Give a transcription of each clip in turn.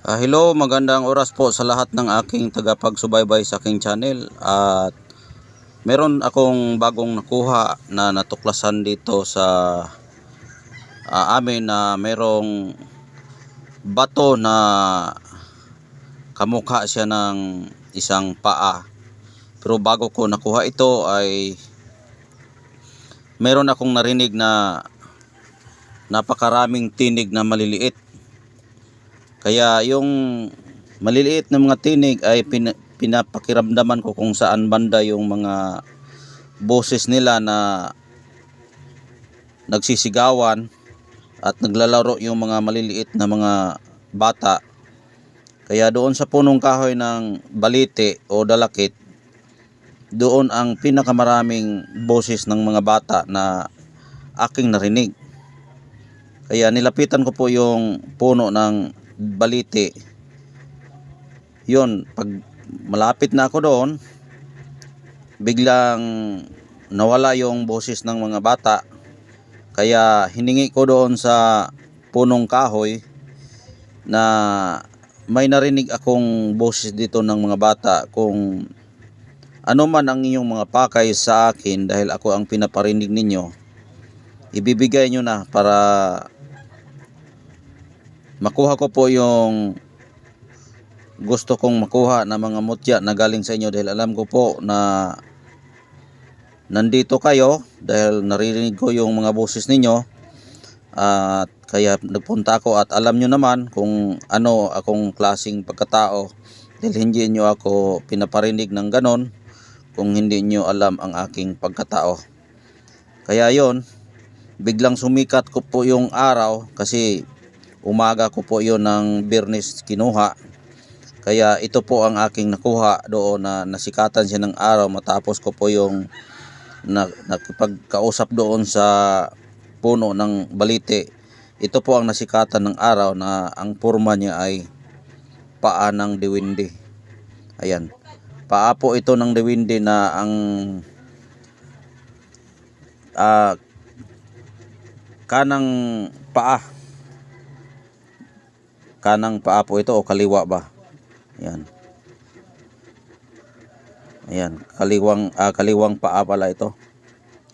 Hello, magandang oras po sa lahat ng aking tagapagsubaybay sa aking channel. At meron akong bagong nakuha na natuklasan dito sa amin na merong bato na kamukha siya ng isang paa. Pero bago ko nakuha ito ay meron akong narinig na napakaraming tinig na maliliit. Kaya yung maliliit na mga tinig ay pinapakiramdaman ko kung saan banda yung mga boses nila na nagsisigawan at naglalaro yung mga maliliit na mga bata. Kaya doon sa punong kahoy ng balite o dalakit, doon ang pinakamaraming boses ng mga bata na aking narinig. Kaya nilapitan ko po yung puno ng balite. Yun, pag malapit na ako doon, biglang nawala yung boses ng mga bata. Kaya hiningi ko doon sa punong kahoy na may narinig akong boses dito ng mga bata, kung ano man ang inyong mga pakay sa akin dahil ako ang pinaparinig ninyo, ibibigay nyo na para makuha ko po yung gusto kong makuha na mga mutya na galing sa inyo, dahil alam ko po na nandito kayo dahil naririnig ko yung mga boses ninyo. At kaya nagpunta ako, at alam nyo naman kung ano akong klaseng pagkatao, dahil hindi nyo ako pinaparinig ng ganon kung hindi nyo alam ang aking pagkatao. Kaya yon, biglang sumikat ko po yung araw, kasi umaga ko po yon ng Biyernes kinuha. Kaya ito po ang aking nakuha doon, na nasikatan siya ng araw matapos ko po yung nakipagkausap doon sa puno ng balite. Ito po ang nasikatan ng araw, na ang forma niya ay paa ng diwindi. Ayan, paa po ito ng diwindi na ang kanang paa po ito, o kaliwa ba? Ayan. Ayan, kaliwang paa pala ito.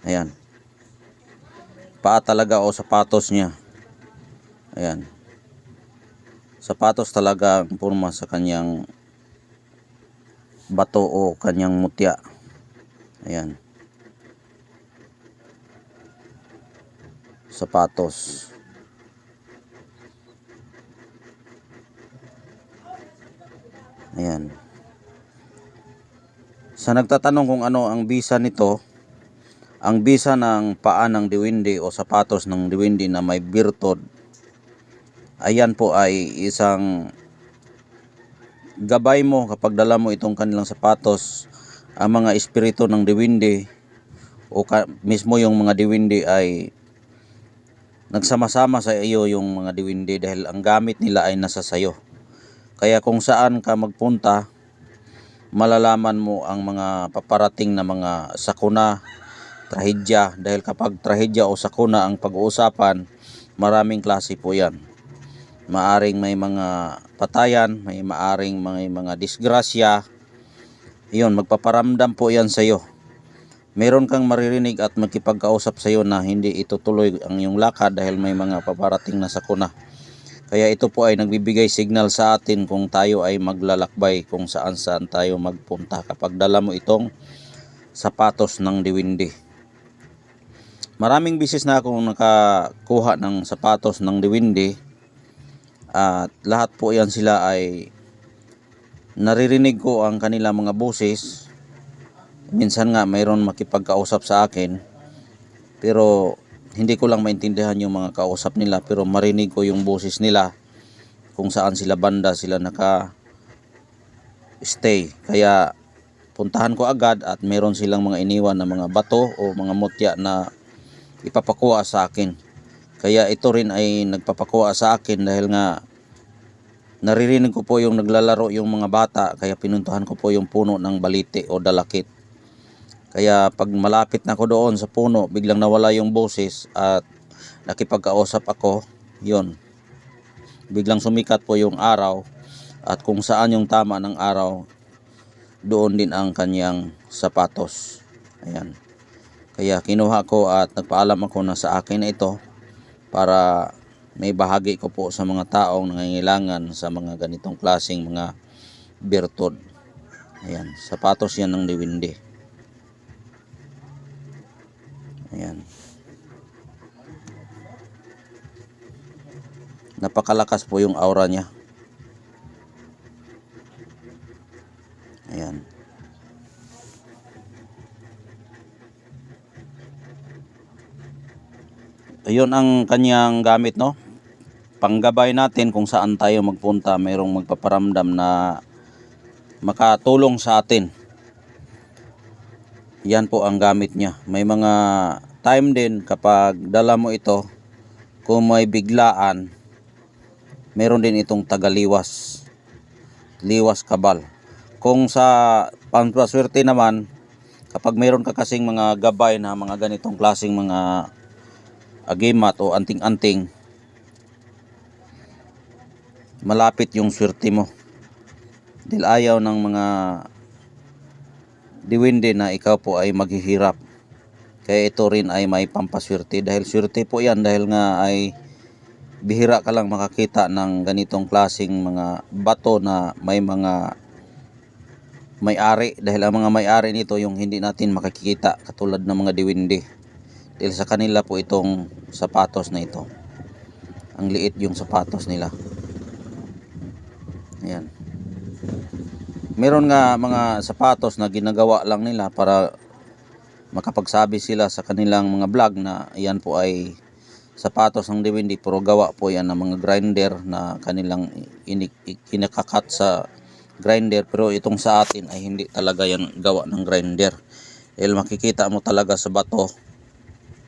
Ayan. Paa talaga o sapatos niya. Ayan. Sapatos talaga ang porma sa kanyang bato o kanyang mutya. Ayan. Sapatos. Ayan. Sa nagtatanong kung ano ang bisa nito, ang bisa ng paa ng diwindi o sapatos ng diwindi na may birtod, ayan po ay isang gabay mo kapag dala mo itong kanilang sapatos. Ang mga espiritu ng diwindi o mismo yung mga diwindi ay nagsama-sama sa iyo, yung mga diwindi, dahil ang gamit nila ay nasa sayo. Kaya kung saan ka magpunta, malalaman mo ang mga paparating na mga sakuna, trahedya. Dahil kapag trahedya o sakuna ang pag-uusapan, maraming klase po yan. Maaring may mga patayan, maaring may mga disgrasya. Iyon, magpaparamdam po yan sa iyo. Meron kang maririnig at magkipagkausap sa iyo na hindi itutuloy ang iyong lakad dahil may mga paparating na sakuna. Kaya ito po ay nagbibigay signal sa atin kung tayo ay maglalakbay, kung saan tayo magpunta kapag dala mo itong sapatos ng diwindi. Maraming bisis na akong nakakuha ng sapatos ng diwindi, at lahat po yan sila ay naririnig ko ang kanilang mga boses. Minsan nga mayroon makipagkausap sa akin, pero hindi ko lang maintindihan yung mga kausap nila, pero marinig ko yung boses nila kung saan sila banda sila naka-stay. Kaya puntahan ko agad, at meron silang mga iniwan na mga bato o mga mutya na ipapakuha sa akin. Kaya ito rin ay nagpapakuha sa akin dahil nga naririnig ko po yung naglalaro yung mga bata. Kaya pinuntahan ko po yung puno ng balite o dalakit. Kaya pag malapit na ako doon sa puno, biglang nawala yung boses at nakipagkausap ako. Yun, biglang sumikat po yung araw. At kung saan yung tama ng araw, doon din ang kanyang sapatos. Ayan. Kaya kinuha ko at nagpaalam ako na sa akin na ito para may bahagi ko po sa mga taong nangangailangan sa mga ganitong klaseng mga birtud. Ayan, sapatos yan ng Diwindi. Ayan. Napakalakas po yung aura niya. Ayan. Ayun ang kanyang gamit, no? Panggabay natin kung saan tayo magpunta, mayroong magpaparamdam na makatulong sa atin. Yan po ang gamit niya. May mga time din kapag dala mo ito, kung may biglaan, meron din itong tagaliwas. Liwas kabal. Kung sa pampaswerte naman, kapag meron ka kasing mga gabay na mga ganitong klaseng mga agimat o anting-anting, malapit yung swerte mo. Dahil ayaw ng mga Diwindi na ikaw po ay maghihirap. Kaya ito rin ay may pampaswerte. Dahil swerte po yan, dahil nga ay bihira ka lang makakita ng ganitong klaseng mga bato na may mga may-ari. Dahil ang mga may-ari nito yung hindi natin makikita, katulad ng mga Diwindi. Dahil sa kanila po itong sapatos na ito. Ang liit yung sapatos nila. Ayan. Meron nga mga sapatos na ginagawa lang nila para makapagsabi sila sa kanilang mga vlog na yan po ay sapatos ng Diwindi, pero gawa po yan ng mga grinder na kanilang kinakakat sa grinder. Pero itong sa atin ay hindi talaga yan gawa ng grinder. Dahil makikita mo talaga sa bato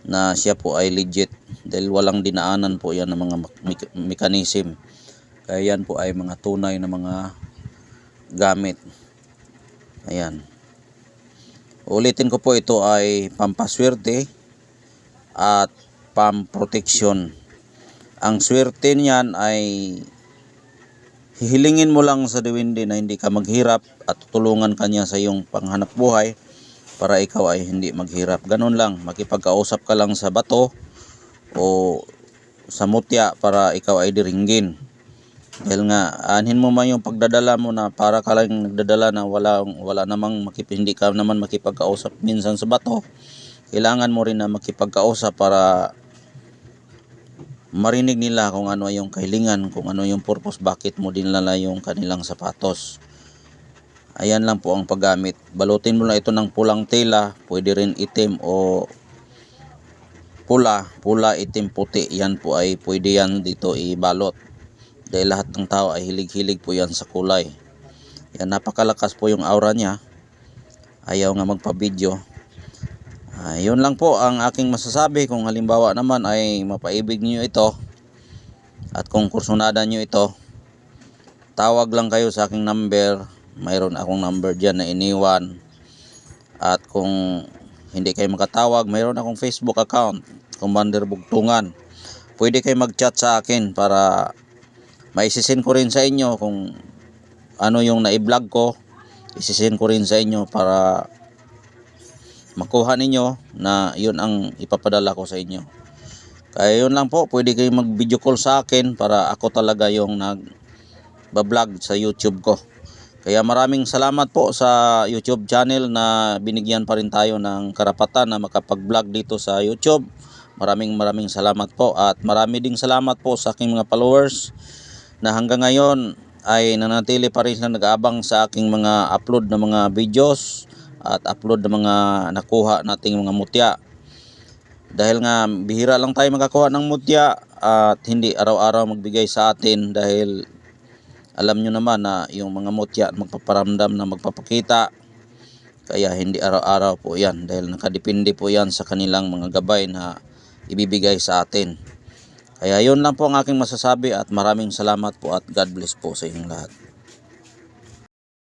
na siya po ay legit, dahil walang dinaanan po yan ng mga mechanism. Kaya yan po ay mga tunay na mga gamit. Ayan. Ulitin ko po, ito ay pampaswerte at pamproteksyon. Ang swerte niyan ay hihilingin mo lang sa Diwindi na hindi ka maghirap at tutulungan kanya sa iyong panghanap buhay para ikaw ay hindi maghirap. Ganun lang, makipagkausap ka lang sa bato o sa mutya para ikaw ay diringgin. Dahil nga anhin mo man yung pagdadala mo na para ka lang nagdadala na wala namang hindi ka naman makipagkausap minsan sa bato. Kailangan mo rin na makipagkausap para marinig nila kung ano yung kahilingan, kung ano yung purpose, bakit mo dinala yung kanilang sapatos. Ayan lang po ang paggamit. Balutin mo na ito ng pulang tela, pwede rin itim o pula, itim, puti. Yan po ay pwede yan dito ibalot. Dahil lahat ng tao ay hilig-hilig po yan sa kulay. Yan, napakalakas po yung aura niya. Ayaw nga magpa-video. Yun lang po ang aking masasabi. Kung halimbawa naman ay mapaibig niyo ito at kung kursunada niyo ito, tawag lang kayo sa aking number. Mayroon akong number dyan na iniwan. At kung hindi kayo makatawag, mayroon akong Facebook account, Commander Bugtungan. Pwede kayo mag-chat sa akin para maisisin ko rin sa inyo kung ano yung na-vlog ko. Isisin ko rin sa inyo para makuha ninyo na yun ang ipapadala ko sa inyo. Kaya yun lang po, pwede kayo mag-video call sa akin para ako talaga yung nag-vlog sa YouTube ko. Kaya maraming salamat po sa YouTube channel na binigyan pa rin tayo ng karapatan na makapag-vlog dito sa YouTube. Maraming salamat po, at marami ding salamat po sa aking mga followers na hanggang ngayon ay nanatili pa rin na nag-aabang sa aking mga upload na mga videos at upload na mga nakuha nating mga mutya. Dahil nga bihira lang tayo makakuha ng mutya at hindi araw-araw magbigay sa atin, dahil alam nyo naman na yung mga mutya magpaparamdam na magpapakita. Kaya hindi araw-araw po yan, dahil nakadepende po yan sa kanilang mga gabay na ibibigay sa atin. Kaya yun lang po ang aking masasabi, at maraming salamat po at God bless po sa inyong lahat.